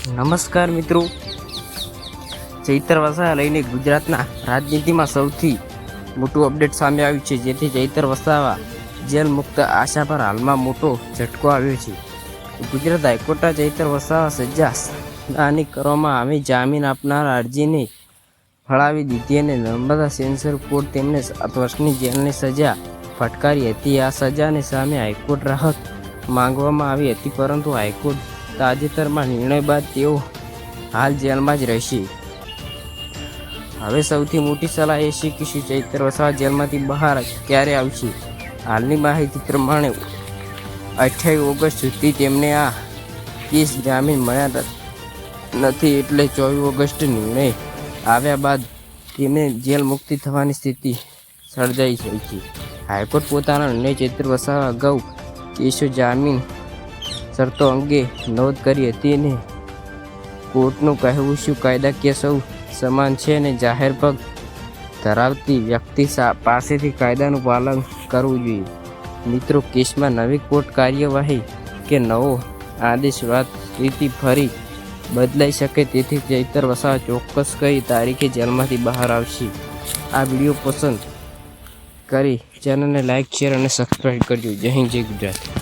નમસ્કાર મિત્રો, ચૈતર વસાવા લઈને ગુજરાતના રાજનીતિમાં સૌથી મોટું અપડેટ સામે આવ્યું છે, જેથી ચૈતર વસાવા જેલ મુક્ત આશા પર હાલમાં મોટો ઝટકો આવ્યો છે. ગુજરાત હાઈકોર્ટે ચૈતર વસાવા સજા નાની કરવામાં આવી જામીન આપનાર અરજીને ફળાવી દીધી અને નર્મદા સેન્સર કોર્ટ તેમને 7 વર્ષની જેલની સજા ફટકારી હતી. આ સજાને સામે હાઈકોર્ટ રાહત માંગવામાં આવી હતી, પરંતુ હાઈકોર્ટ તાજેતરમાં નિર્ણય બાદ તેઓ હાલ જેલમાં જ રહેશે. હવે સૌથી મોટી સલાહ એ છે કે શું ચૈતર વસાવા જેલમાંથી બહાર ક્યારે આવશે? હાલની માહિતી પ્રમાણે 28 ઓગસ્ટ સુધી તેમને આ કેસ જામીન મળ્યા નથી, એટલે 24 ઓગસ્ટ નિર્ણય આવ્યા બાદ તેમને જેલ મુક્તિ થવાની સ્થિતિ સર્જાઈ છે. હાઈકોર્ટ પોતાના નિર્ણય ચૈતર વસાવા અગાઉ કેસો જામીન શરતો અંગે નોંધ કરી હતી અને કોર્ટનું કહેવું શું કાયદાકીય સૌ સમાન છે અને જાહેર પગ ધરાવતી વ્યક્તિ પાસેથી કાયદાનું પાલન કરવું જોઈએ. મિત્રો, કેસમાં નવી કોર્ટ કાર્યવાહી કે નવો આદેશ વાત સ્થિતિ ફરી બદલાઈ શકે, તેથી ચૈતર વસાવા ચોક્કસ કઈ તારીખે જેલમાંથી બહાર આવશે. આ વિડીયો પસંદ કરી ચેનલને લાઇક, શેર અને સબસ્ક્રાઈબ કરજો. જય હિન્દ, જય ગુજરાત.